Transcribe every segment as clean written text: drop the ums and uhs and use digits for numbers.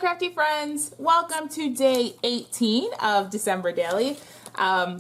crafty friends, welcome to day 18 of December Daily.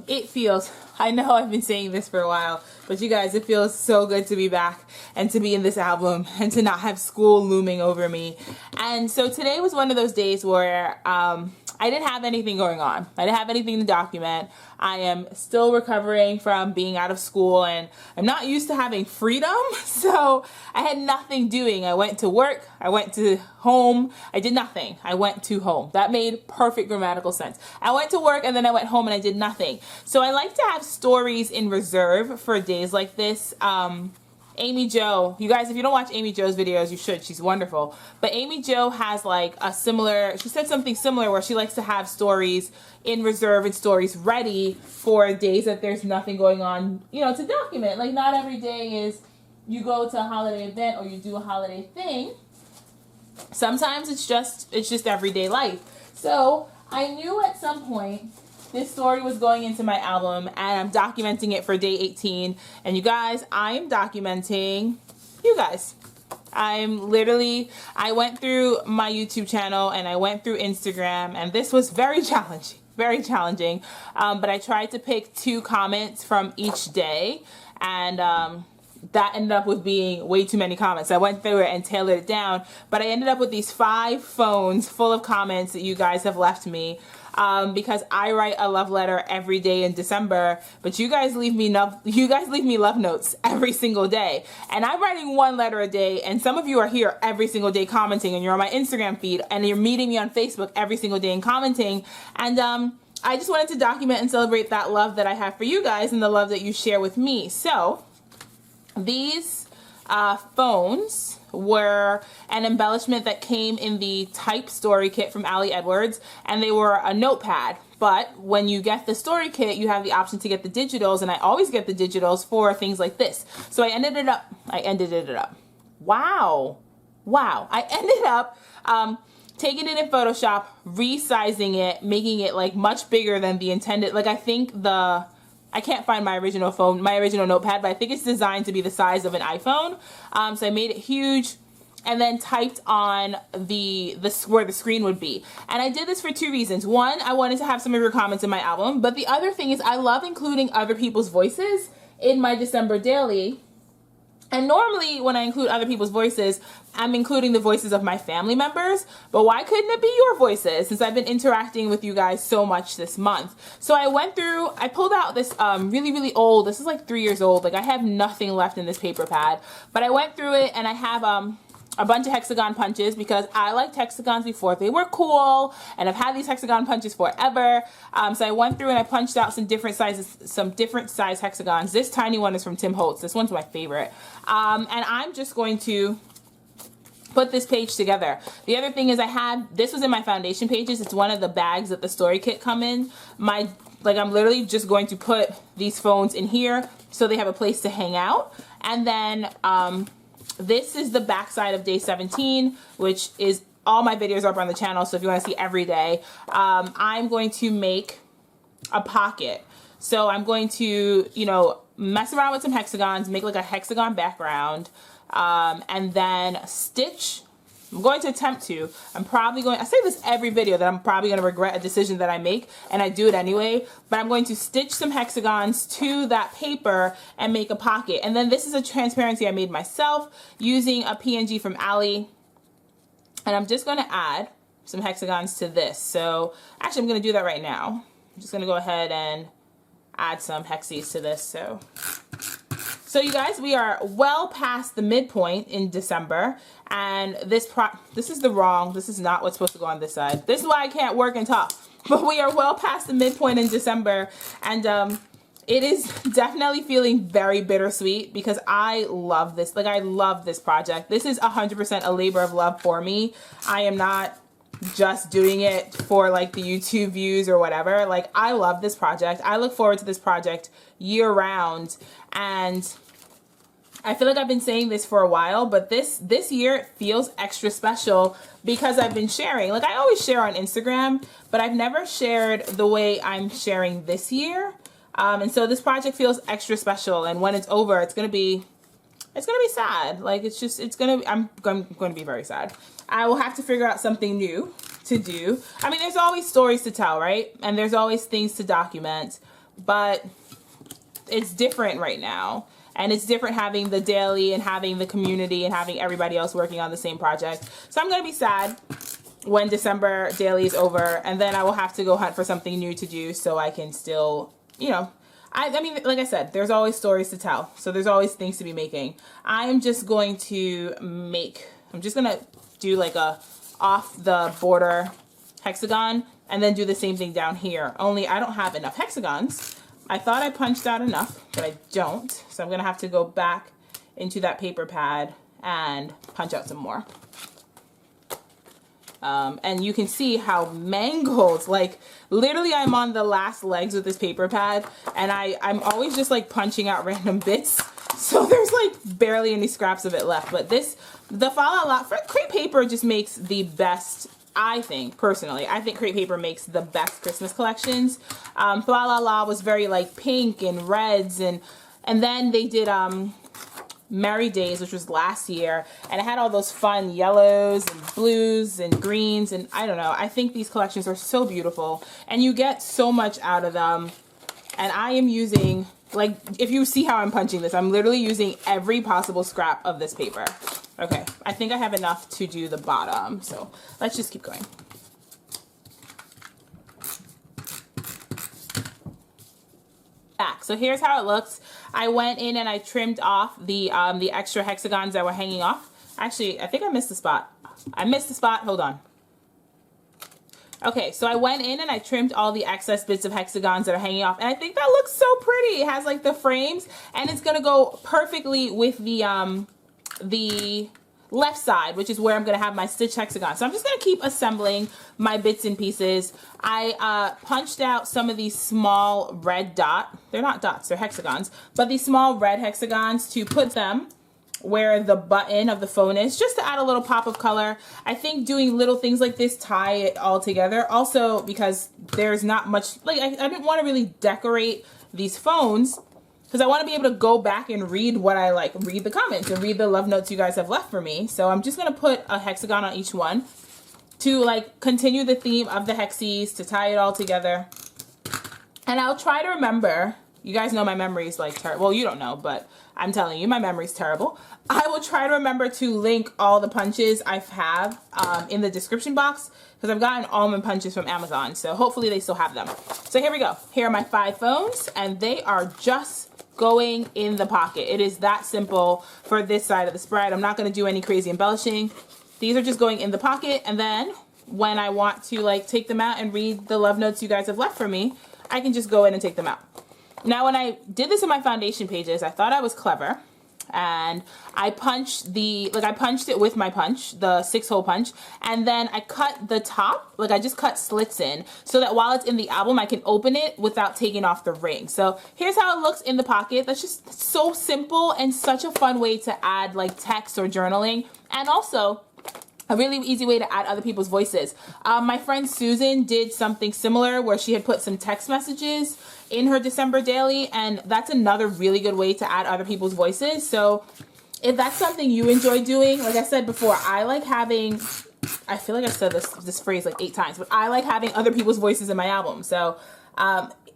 It feels, I know I've been saying this for a while, but you guys, it feels so good to be back and to be in this album and to not have school looming over me. And so today was one of those days where I didn't have anything going on. I didn't have anything to document. I am still recovering from being out of school and I'm not used to having freedom. So I had nothing doing. I went to work, I went to home, I did nothing. I went to home. That made perfect grammatical sense. I went to work and then I went home and I did nothing. So I like to have stories in reserve for days like this. Amy Jo, you guys, if you don't watch Amy Jo's videos, you should. She's wonderful. But Amy Jo has like a similar, she said something similar where she likes to have stories in reserve and stories ready for days that there's nothing going on, you know, to document. Like not every day is you go to a holiday event or you do a holiday thing. Sometimes it's just everyday life. So I knew at some point this story was going into my album and I'm documenting it for day 18. And you guys, I am documenting you guys. I went through my YouTube channel and I went through Instagram and this was very challenging, very challenging. But I tried to pick 2 comments from each day and that ended up with being way too many comments. I went through it and tailored it down, but I ended up with these 5 phones full of comments that you guys have left me. Because I write a love letter every day in December, but you guys leave me love notes every single day. And I'm writing 1 letter a day, and some of you are here every single day commenting, and you're on my Instagram feed, and you're meeting me on Facebook every single day and commenting. And I just wanted to document and celebrate that love that I have for you guys and the love that you share with me. So these phones were an embellishment that came in the type story kit from Ali Edwards, and they were a notepad. But when you get the story kit, you have the option to get the digitals, and I always get the digitals for things like this. So I ended it up. Wow. I ended up taking it in Photoshop, resizing it, making it like much bigger than the intended. Like I think I can't find my original phone, my original notepad, but I think it's designed to be the size of an iPhone. So I made it huge and then typed on where the screen would be. And I did this for 2 reasons. One, I wanted to have some of your comments in my album, but the other thing is I love including other people's voices in my December daily. And normally when I include other people's voices, I'm including the voices of my family members, but why couldn't it be your voices since I've been interacting with you guys so much this month? So I went through, I pulled out this really old, this is like 3 years old, like I have nothing left in this paper pad, but I went through it and I have a bunch of hexagon punches because I liked hexagons before they were cool, and I've had these hexagon punches forever. So I went through and I punched out some different size hexagons. This tiny one is from Tim Holtz. This one's my favorite. And I'm just going to put this page together. The other thing is this was in my foundation pages. It's one of the bags that the story kit come in. I'm literally just going to put these phones in here so they have a place to hang out. And then, this is the back side of day 17, which is all my videos are up on the channel. So if you want to see every day, I'm going to make a pocket. So I'm going to, you know, mess around with some hexagons, make like a hexagon background, and then stitch. I'm going to attempt to. I say this every video that I'm probably going to regret a decision that I make, and I do it anyway, but I'm going to stitch some hexagons to that paper and make a pocket. And then this is a transparency I made myself using a PNG from Ali, and I'm just going to add some hexagons to this. So actually I'm going to do that right now. I'm just going to go ahead and add some hexies to this. So you guys, we are well past the midpoint in December, and this is not what's supposed to go on this side. This is why I can't work and talk. But we are well past the midpoint in December, and it is definitely feeling very bittersweet because I love this. Like I love this project. This is 100% a labor of love for me. I am not just doing it for like the YouTube views or whatever. Like I love this project. I look forward to this project year round, and I feel like I've been saying this for a while, but this year feels extra special because I've been sharing. Like I always share on Instagram, but I've never shared the way I'm sharing this year. And so this project feels extra special, and when it's over, it's gonna be sad. Like I'm going to be very sad. I will have to figure out something new to do. I mean, there's always stories to tell, right? And there's always things to document, but it's different right now. And it's different having the daily and having the community and having everybody else working on the same project. So I'm going to be sad when December daily is over, and then I will have to go hunt for something new to do so I can still, you know, I mean, like I said, there's always stories to tell. So there's always things to be making. I am just going to I'm just going to do like a off the border hexagon and then do the same thing down here. Only I don't have enough hexagons. I thought I punched out enough, but I don't. So I'm going to have to go back into that paper pad and punch out some more. And you can see how mangled, like literally I'm on the last legs with this paper pad, and I'm always just like punching out random bits. So there's like barely any scraps of it left. But the Fa La La, crepe paper just makes the best, I think, personally. I think crepe paper makes the best Christmas collections. Fa La La was very like pink and reds, and then they did Merry Days, which was last year, and it had all those fun yellows and blues and greens, and I don't know, I think these collections are so beautiful and you get so much out of them. And I am using, like, if you see how I'm punching this, I'm literally using every possible scrap of this paper. Okay, I think I have enough to do the bottom, so let's just keep going. So here's how it looks. I went in and I trimmed off the extra hexagons that were hanging off. Actually, I think I missed the spot. I missed the spot. Hold on. Okay, so I went in and I trimmed all the excess bits of hexagons that are hanging off, and I think that looks so pretty. It has like the frames, and it's gonna go perfectly with the left side, which is where I'm gonna have my stitch hexagon. So I'm just gonna keep assembling my bits and pieces. I punched out some of these small red they're not dots, they're hexagons, but these small red hexagons to put them where the button of the phone is, just to add a little pop of color. I think doing little things like this tie it all together. Also, because there's not much, like I didn't want to really decorate these phones, because I want to be able to go back and read what I like, read the comments and read the love notes you guys have left for me. So I'm just going to put a hexagon on each one to like continue the theme of the hexies, to tie it all together. And I'll try to remember, you guys know my memory is like terrible. Well, you don't know, but I'm telling you, my memory's terrible. I will try to remember to link all the punches I have in the description box, because I've gotten almond punches from Amazon. So hopefully they still have them. So here we go. Here are my 5 phones, and they are just going in the pocket. It is that simple for this side of the spread. I'm not going to do any crazy embellishing. These are just going in the pocket, and then when I want to like take them out and read the love notes you guys have left for me, I can just go in and take them out. Now, when I did this in my foundation pages, I thought I was clever, and I punched I punched it with my punch, the 6-hole punch, and then I cut the top, like I just cut slits in, so that while it's in the album, I can open it without taking off the ring. So here's how it looks in the pocket. That's just so simple and such a fun way to add like text or journaling, and also a really easy way to add other people's voices. My friend Susan did something similar where she had put some text messages in her December daily, and that's another really good way to add other people's voices. So if that's something you enjoy doing, like I said before, I like having, I feel like I said this phrase like 8 times, but I like having other people's voices in my album. So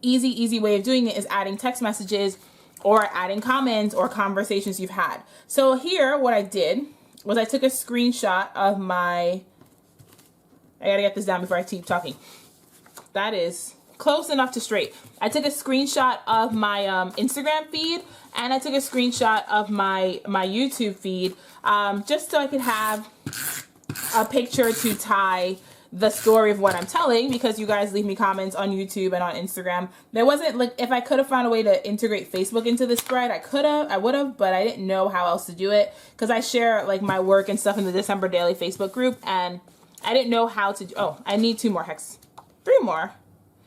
easy way of doing it is adding text messages or adding comments or conversations you've had. So here, what I did was I took a screenshot of my, I gotta get this down before I keep talking. That is close enough to straight. I took a screenshot of my Instagram feed, and I took a screenshot of my YouTube feed, just so I could have a picture to tie the story of what I'm telling, because you guys leave me comments on YouTube and on Instagram. There wasn't, like, if I could have found a way to integrate Facebook into this spread, I would have, but I didn't know how else to do it, because I share like my work and stuff in the December Daily Facebook group, and I didn't know how to, oh, I need 2 more 3 more.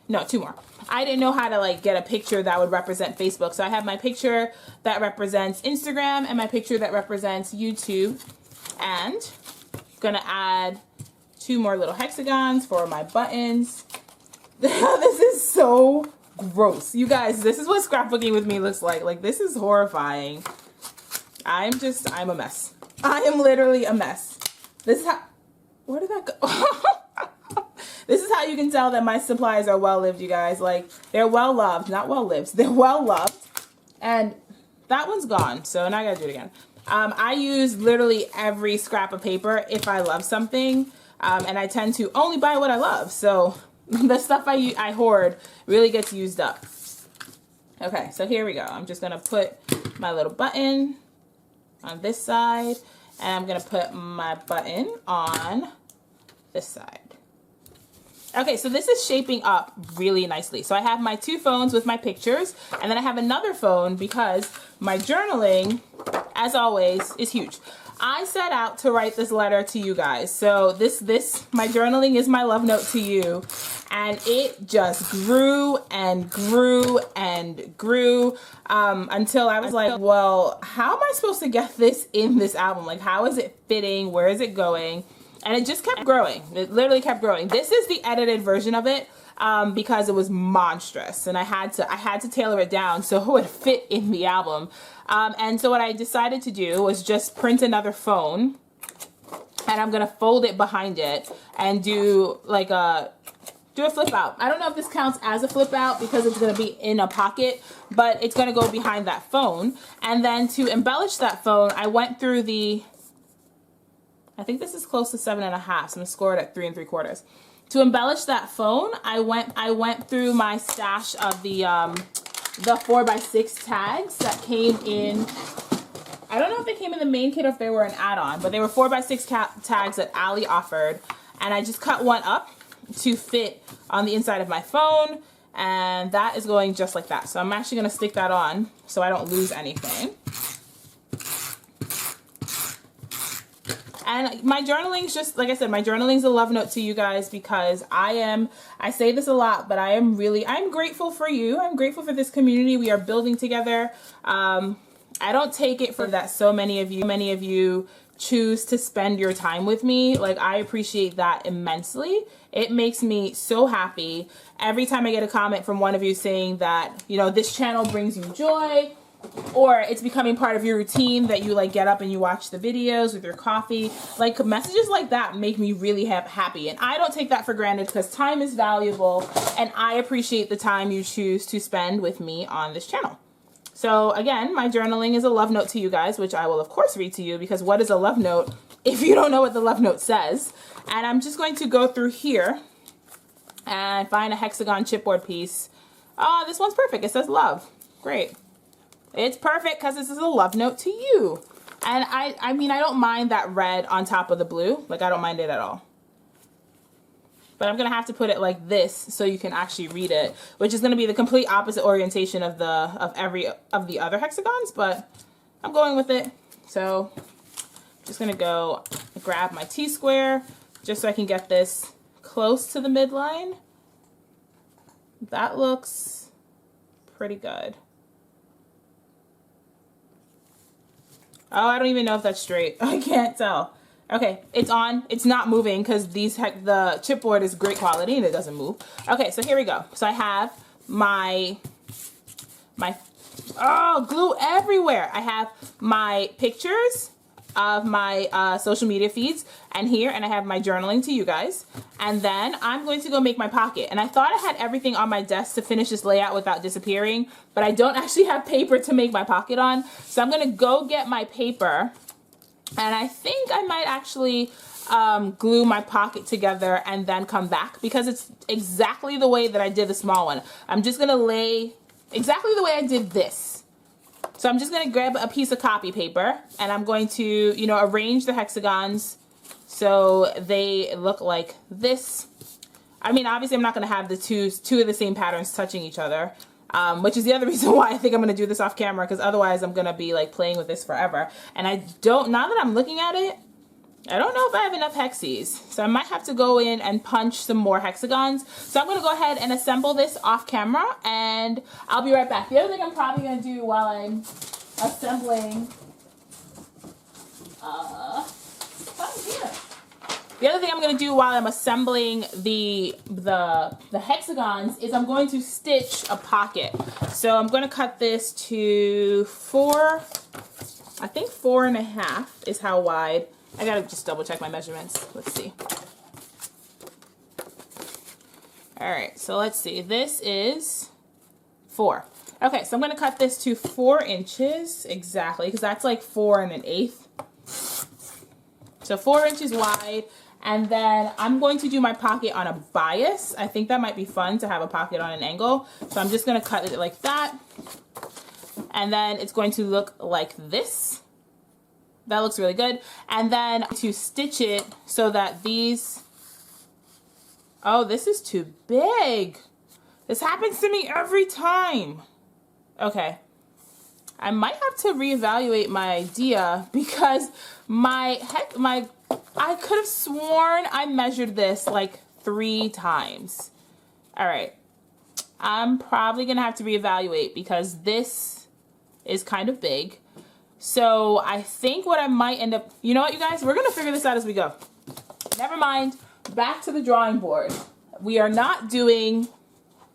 No, 2 more. I didn't know how to like get a picture that would represent Facebook. So I have my picture that represents Instagram and my picture that represents YouTube. And I'm gonna add 2 more little hexagons for my buttons. This is so gross. You guys, this is what scrapbooking with me looks like. Like, this is horrifying. I'm a mess. I am literally a mess. This is how, where did that go? you can tell that my supplies are well-lived, you guys. Like, they're well-loved, not well-lived. They're well-loved. And that one's gone, so now I gotta do it again. I use literally every scrap of paper if I love something, and I tend to only buy what I love. So the stuff I hoard really gets used up. Okay, so here we go. I'm just gonna put my little button on this side, and I'm gonna put my button on this side. Okay, so this is shaping up really nicely. So I have my 2 phones with my pictures, and then I have another phone because my journaling, as always, is huge. I set out to write this letter to you guys. So my journaling is my love note to you, and it just grew and grew and grew until I was like, well, how am I supposed to get this in this album? Like, how is it fitting? Where is it going? And it just kept growing. It literally kept growing. This is the edited version of it because it was monstrous, and I had to tailor it down so it would fit in the album. And so what I decided to do was just print another phone, and I'm gonna fold it behind it and do like a flip out. I don't know if this counts as a flip out because it's gonna be in a pocket, but it's gonna go behind that phone. And then to embellish that phone, I went through I think this is close to 7.5, so I'm gonna score it at 3 3/4. To embellish that phone, I went through my stash of the 4x6 tags that came in. I don't know if they came in the main kit or if they were an add-on, but they were 4x6 tags that Ali offered, and I just cut one up to fit on the inside of my phone, and that is going just like that. So I'm actually gonna stick that on so I don't lose anything. And my journaling's just, like I said, my journaling's a love note to you guys because I say this a lot, but I'm grateful for you. I'm grateful for this community we are building together. I don't take it for that so many of you choose to spend your time with me. Like, I appreciate that immensely. It makes me so happy every time I get a comment from one of you saying that, you know, this channel brings you joy, or it's becoming part of your routine that you like get up and you watch the videos with your coffee. Like, messages like that make me really happy, and I don't take that for granted because time is valuable, and I appreciate the time you choose to spend with me on this channel. So again, my journaling is a love note to you guys, which I will of course read to you, because what is a love note if you don't know what the love note says? And I'm just going to go through here and find a hexagon chipboard piece. Oh, this one's perfect. It says love. Great. It's perfect because this is a love note to you. And I mean, I don't mind that red on top of the blue. Like, I don't mind it at all. But I'm going to have to put it like this so you can actually read it, which is going to be the complete opposite orientation of the other hexagons, but I'm going with it. So I'm just going to go grab my T-square just so I can get this close to the midline. That looks pretty good. Oh, I don't even know if that's straight. I can't tell. Okay, it's on. It's not moving because the chipboard is great quality and it doesn't move. Okay, so here we go. So I have my glue everywhere. I have my pictures of my social media feeds and here, and I have my journaling to you guys. And then I'm going to go make my pocket. And I thought I had everything on my desk to finish this layout without disappearing, but I don't actually have paper to make my pocket on. So I'm gonna go get my paper, and I think I might actually glue my pocket together and then come back, because it's exactly the way that I did the small one. I'm just gonna lay exactly the way I did this. So I'm just gonna grab a piece of copy paper, and I'm going to, you know, arrange the hexagons so they look like this. I mean, obviously I'm not gonna have the two of the same patterns touching each other, which is the other reason why I think I'm gonna do this off camera, because otherwise I'm gonna be like playing with this forever. And I don't, now that I'm looking at it, I don't know if I have enough hexies, so I might have to go in and punch some more hexagons. So I'm going to go ahead and assemble this off camera, and I'll be right back. The other thing I'm probably going to do while I'm assembling, the other thing I'm going to do while I'm assembling the hexagons is I'm going to stitch a pocket. So I'm going to cut this to 4, I think 4.5 is how wide. I gotta just double check my measurements. Let's see. All right, so let's see. This is 4. Okay, so I'm going to cut this to 4 inches exactly, because that's like 4 1/8. So 4 inches wide. And then I'm going to do my pocket on a bias. I think that might be fun to have a pocket on an angle. So I'm just going to cut it like that. And then it's going to look like this. That looks really good. And then to stitch it so that these... Oh, this is too big. This happens to me every time. Okay. I might have to reevaluate my idea because I could have sworn I measured this like 3 times. All right. I'm probably going to have to reevaluate because this is kind of big. So I think what I might end up... You know what, you guys? We're going to figure this out as we go. Never mind. Back to the drawing board. We are not doing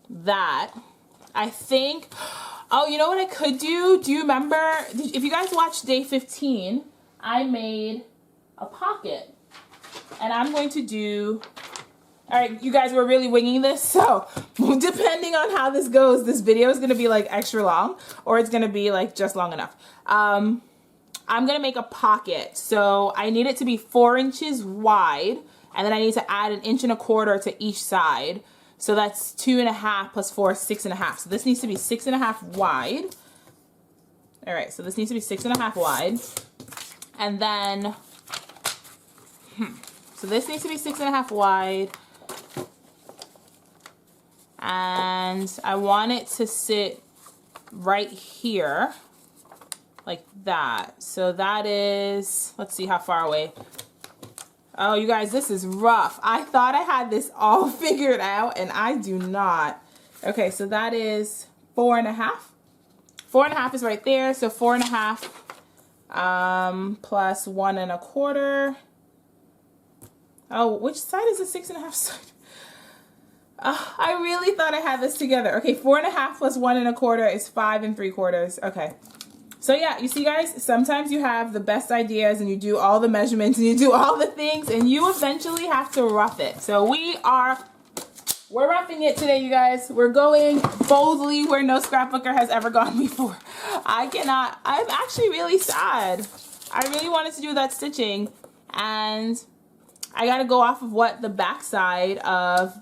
that. I think... Oh, you know what I could do? Do you remember... If you guys watched day 15, I made a pocket. And I'm going to do... All right, you guys, we're really winging this. So depending on how this goes, this video is going to be like extra long or it's going to be like just long enough. I'm going to make a pocket. So I need it to be 4 inches wide. And then I need to add 1 1/4 inches to each side. So that's 2.5 plus 4, 6.5. So this needs to be 6.5 wide. All right, so this needs to be 6.5 wide. And then, so this needs to be 6.5 wide. And I want it to sit right here, like that. So that is, let's see how far away. Oh, you guys, this is rough. I thought I had this all figured out, and I do not. Okay, so that is 4.5. 4.5 is right there, so 4.5 plus 1 1/4. Oh, which side is the 6.5 side? I really thought I had this together. Okay, 4.5 plus 1 1/4 is 5 3/4. Okay. So yeah, you see guys, sometimes you have the best ideas and you do all the measurements and you do all the things and you eventually have to rough it. So we're roughing it today, you guys. We're going boldly where no scrapbooker has ever gone before. I'm actually really sad. I really wanted to do that stitching and I gotta go off of what the backside of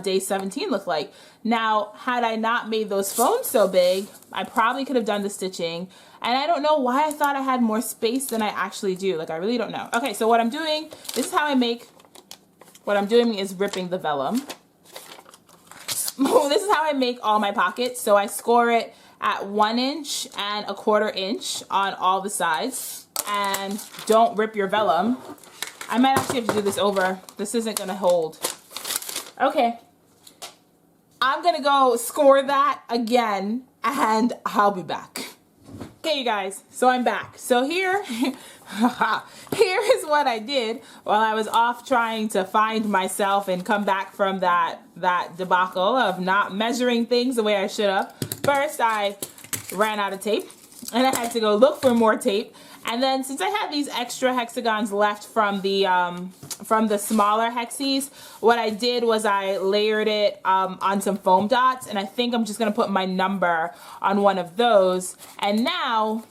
day 17 looked like. Now, had I not made those phones so big, I probably could have done the stitching. And I don't know why I thought I had more space than I actually do. Like, I really don't know. Okay, so what I'm doing, this is how I make, what I'm doing is ripping the vellum. This is how I make all my pockets. So I score it at 1 1/4 inch on all the sides. And don't rip your vellum. I might actually have to do this over. This isn't gonna hold. Okay. I'm gonna go score that again and I'll be back. Okay, you guys, so I'm back. So here is what I did while I was off trying to find myself and come back from that debacle of not measuring things the way I should have. First, I ran out of tape and I had to go look for more tape. And then since I had these extra hexagons left from the smaller hexies, what I did was I layered it on some foam dots, and I think I'm just gonna put my number on one of those. And now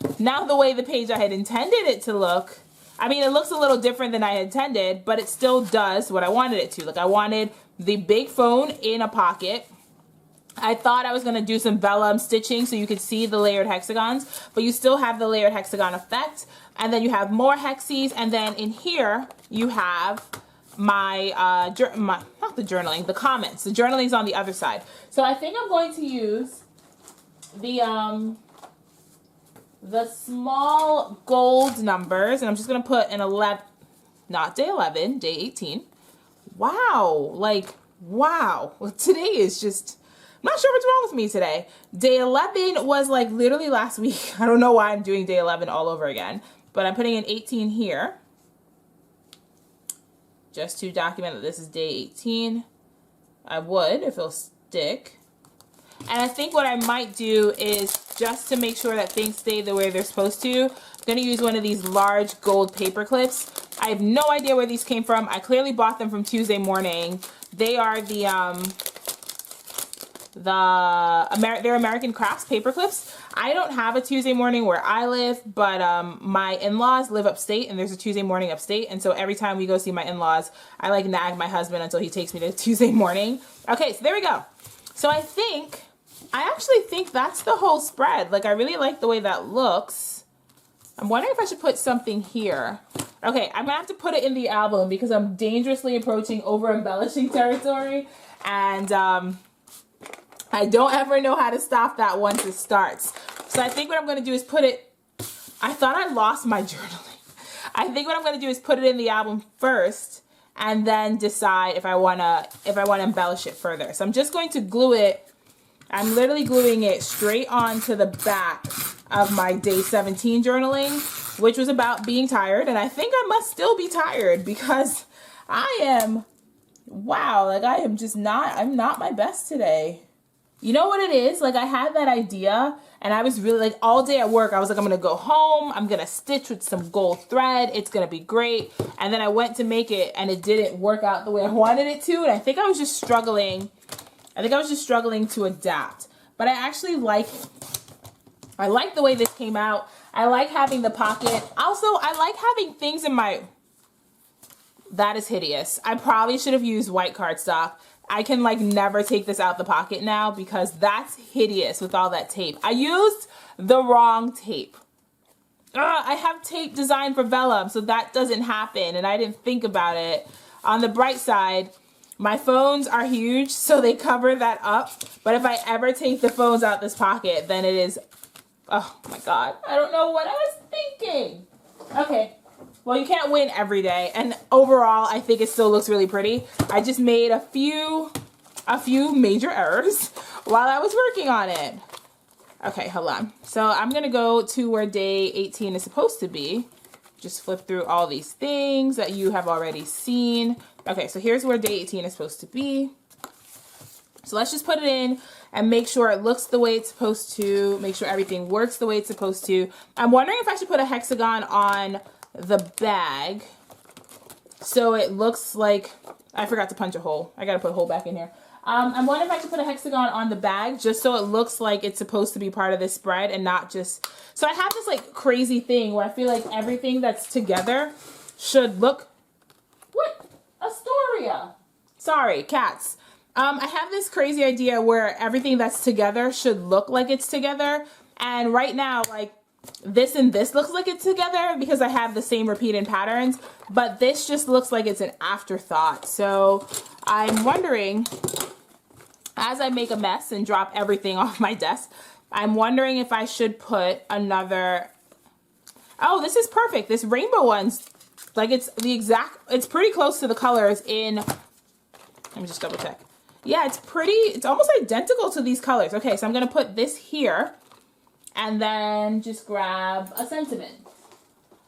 the way the page I had intended it to look, I mean, it looks a little different than I intended, but it still does what I wanted it to. Like, I wanted the big phone in a pocket. I thought I was going to do some vellum stitching so you could see the layered hexagons, but you still have the layered hexagon effect. And then you have more hexies, and then in here you have my, not the journaling, the comments. The journaling's on the other side. So I think I'm going to use the small gold numbers, and I'm just going to put an 11, not day 11, day 18. Wow, like, wow. Well, today is just... I'm not sure what's wrong with me today. Day 11 was like literally last week. I don't know why I'm doing day 11 all over again, but I'm putting in 18 here just to document that this is day 18. I would if it'll stick. And I think what I might do is, just to make sure that things stay the way they're supposed to, I'm going to use one of these large gold paper clips I have no idea where these came from. I clearly bought them from Tuesday Morning. They are they're American Crafts paper clips. I don't have a Tuesday Morning where I live, but my in-laws live upstate, and there's a Tuesday Morning upstate, and so every time we go see my in-laws, I like nag my husband until he takes me to Tuesday Morning. Okay, so there we go. So I actually think that's the whole spread. Like, I really like the way that looks. I'm wondering if I should put something here. Okay, I'm gonna have to put it in the album because I'm dangerously approaching over-embellishing territory, and I don't ever know how to stop that once it starts. So I think what I'm going to do is put it, I thought I lost my journaling. I think what I'm going to do is put it in the album first and then decide if I want to embellish it further. So I'm just going to glue it. I'm literally gluing it straight onto the back of my day 17 journaling, which was about being tired. And I think I must still be tired because wow, like I'm not my best today. You know what it is? Like, I had that idea and I was really like, all day at work, I was like, I'm going to go home. I'm going to stitch with some gold thread. It's going to be great. And then I went to make it and it didn't work out the way I wanted it to. And I think I was just struggling. To adapt. But I actually like the way this came out. I like having the pocket. Also, I like having things in my, that is hideous. I probably should have used white cardstock. I can like never take this out the pocket now because that's hideous with all that tape. I used the wrong tape. I have tape designed for vellum, so that doesn't happen, and I didn't think about it. On the bright side, my phones are huge, so they cover that up. But if I ever take the phones out this pocket, then it is, oh my God, I don't know what I was thinking. Okay. Well, you can't win every day, and overall, I think it still looks really pretty. I just made a few major errors while I was working on it. Okay, hold on. So I'm gonna go to where day 18 is supposed to be. Just flip through all these things that you have already seen. Okay, so here's where day 18 is supposed to be. So let's just put it in and make sure it looks the way it's supposed to, make sure everything works the way it's supposed to. I'm wondering if I should put a hexagon on the bag so it looks like, I forgot to punch a hole. I gotta put a hole back in here. I'm wondering if I should put a hexagon on the bag just so it looks like it's supposed to be part of this spread and not just, so I have this like crazy thing where I feel like everything that's together should look, what? Astoria. Sorry, cats. I have this crazy idea where everything that's together should look like it's together, and right now, like, this and this looks like it's together because I have the same repeating patterns, but this just looks like it's an afterthought. So I'm wondering, as I make a mess and drop everything off my desk, I'm wondering if I should put another, oh, this is perfect. This rainbow one's like, it's the exact, it's pretty close to the colors in, let me just double check. Yeah, it's pretty, it's almost identical to these colors. Okay, so I'm gonna put this here and then just grab a sentiment.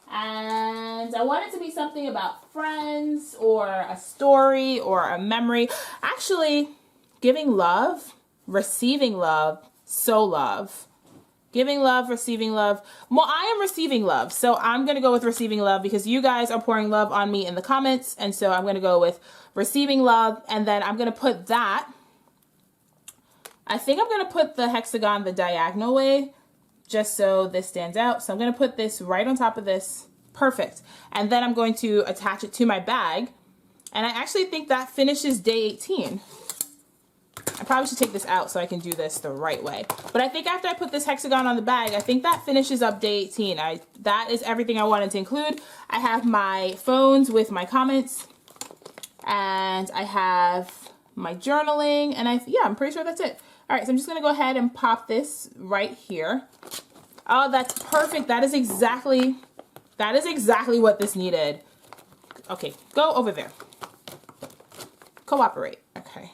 And I want it to be something about friends or a story or a memory. Actually, giving love, receiving love, so love. Giving love, receiving love. Well, I am receiving love, so I'm going to go with receiving love because you guys are pouring love on me in the comments, and so I'm going to go with receiving love, and then I'm going to put that. I think I'm going to put the hexagon the diagonal way, just so this stands out. So I'm going to put this right on top of this. Perfect. And then I'm going to attach it to my bag, and I actually think that finishes day 18. I probably should take this out so I can do this the right way. But I think after I put this hexagon on the bag, I think that finishes up day 18. That is everything I wanted to include. I have my phones with my comments, and I have my journaling, and yeah, I'm pretty sure that's it. All right, so I'm just gonna go ahead and pop this right here. Oh, that's perfect. That is exactly what this needed. Okay, go over there. Cooperate. Okay.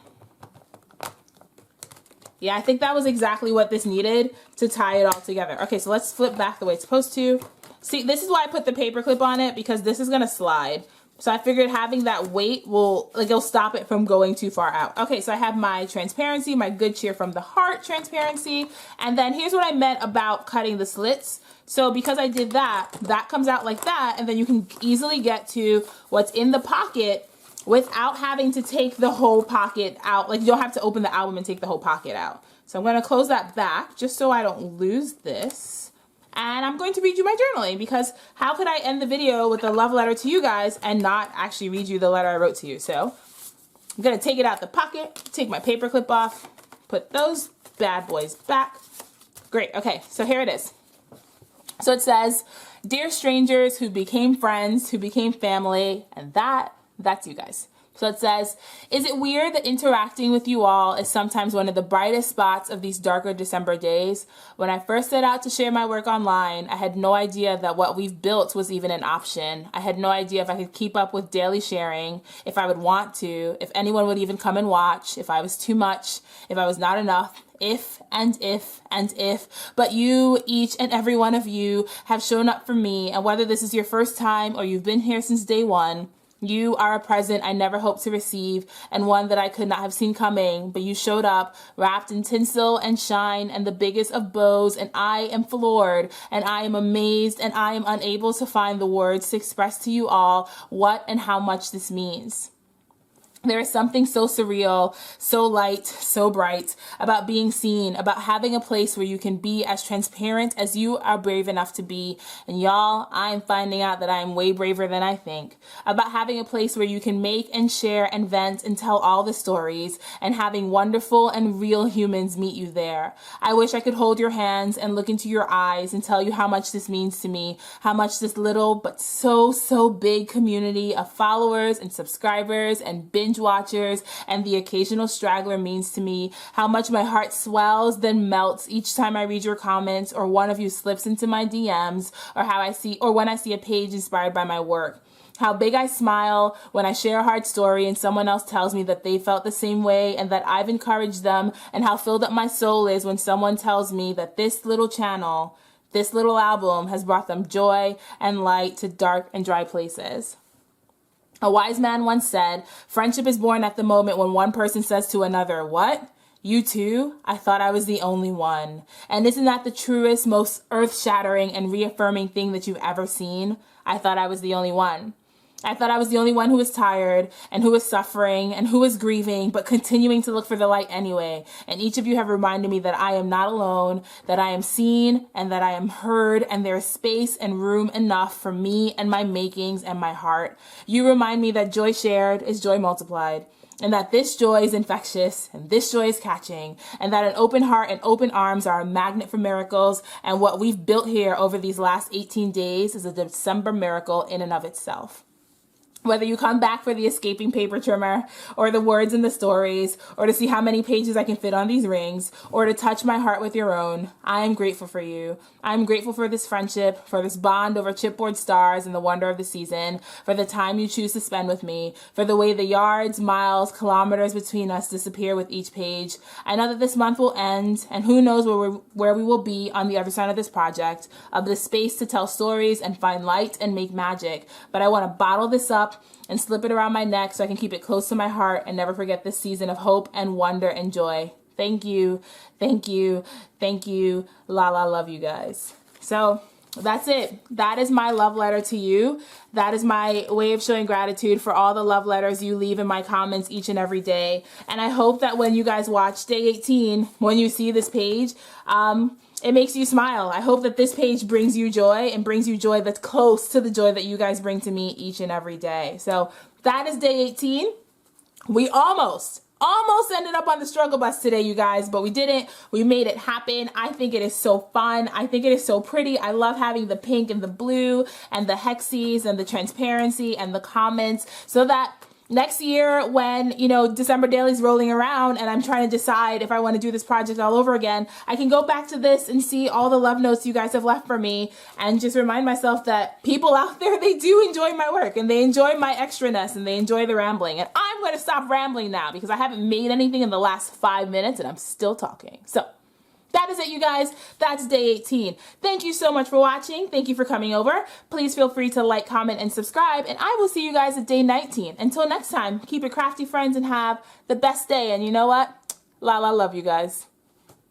Yeah, I think that was exactly what this needed to tie it all together. Okay, so let's flip back the way it's supposed to. See, this is why I put the paper clip on it, because this is gonna slide. So I figured having that weight will, like, it'll stop it from going too far out. Okay, so I have my transparency, my good cheer from the heart transparency. And then here's what I meant about cutting the slits. So because I did that, that comes out like that. And then you can easily get to what's in the pocket without having to take the whole pocket out. Like, you don't have to open the album and take the whole pocket out. So I'm going to close that back just so I don't lose this. And I'm going to read you my journaling, because how could I end the video with a love letter to you guys and not actually read you the letter I wrote to you? So I'm going to take it out the pocket, take my paper clip off, put those bad boys back. Great. Okay, so here it is. So it says, "Dear strangers who became friends, who became family," and that's you guys. So it says, "Is it weird that interacting with you all is sometimes one of the brightest spots of these darker December days? When I first set out to share my work online, I had no idea that what we've built was even an option. I had no idea if I could keep up with daily sharing, if I would want to, if anyone would even come and watch, if I was too much, if I was not enough, if, but you, each and every one of you, have shown up for me, and whether this is your first time or you've been here since day one, you are a present I never hoped to receive, and one that I could not have seen coming, but you showed up, wrapped in tinsel and shine and the biggest of bows, and I am floored, and I am amazed, and I am unable to find the words to express to you all what and how much this means. There is something so surreal, so light, so bright about being seen, about having a place where you can be as transparent as you are brave enough to be. And y'all, I am finding out that I am way braver than I think. About having a place where you can make and share and vent and tell all the stories, and having wonderful and real humans meet you there. I wish I could hold your hands and look into your eyes and tell you how much this means to me, how much this little but so big community of followers and subscribers and binge watchers and the occasional straggler means to me, how much my heart swells then melts each time I read your comments, or one of you slips into my DMs, or when I see a page inspired by my work. How big I smile when I share a hard story and someone else tells me that they felt the same way and that I've encouraged them, and how filled up my soul is when someone tells me that this little channel, this little album has brought them joy and light to dark and dry places. A wise man once said, friendship is born at the moment when one person says to another, "What? You too? I thought I was the only one." And isn't that the truest, most earth-shattering and reaffirming thing that you've ever seen? I thought I was the only one. I thought I was the only one who was tired and who was suffering and who was grieving, but continuing to look for the light anyway. And each of you have reminded me that I am not alone, that I am seen and that I am heard, and there is space and room enough for me and my makings and my heart. You remind me that joy shared is joy multiplied, and that this joy is infectious and this joy is catching, and that an open heart and open arms are a magnet for miracles, and what we've built here over these last 18 days is a December miracle in and of itself. Whether you come back for the escaping paper trimmer, or the words in the stories, or to see how many pages I can fit on these rings, or to touch my heart with your own, I am grateful for you. I am grateful for this friendship, for this bond over chipboard stars and the wonder of the season, for the time you choose to spend with me, for the way the yards, miles, kilometers between us disappear with each page. I know that this month will end, and who knows where we will be on the other side of this project, of the space to tell stories and find light and make magic. But I want to bottle this up and slip it around my neck so I can keep it close to my heart and never forget this season of hope and wonder and joy. Thank you, thank you, thank you. La love you guys. So that's it. That is my love letter to you. That is my way of showing gratitude for all the love letters you leave in my comments each and every day. And I hope that when you guys watch day 18, when you see this page, it makes you smile. I hope that this page brings you joy, and brings you joy that's close to the joy that you guys bring to me each and every day. So that is day 18. We almost ended up on the struggle bus today, you guys, but we didn't. We made it happen. I think it is so fun. I think it is so pretty. I love having the pink and the blue and the hexes and the transparency and the comments, so that next year when, December Daily's rolling around and I'm trying to decide if I want to do this project all over again, I can go back to this and see all the love notes you guys have left for me, and just remind myself that people out there, they do enjoy my work, and they enjoy my extraness, and they enjoy the rambling. And I'm going to stop rambling now, because I haven't made anything in the last 5 minutes and I'm still talking. So that is it, you guys. That's day 18. Thank you so much for watching. Thank you for coming over. Please feel free to like, comment, and subscribe, and I will see you guys at day 19. Until next time, keep it crafty, friends, and have the best day. And you know what? Lala, love you guys.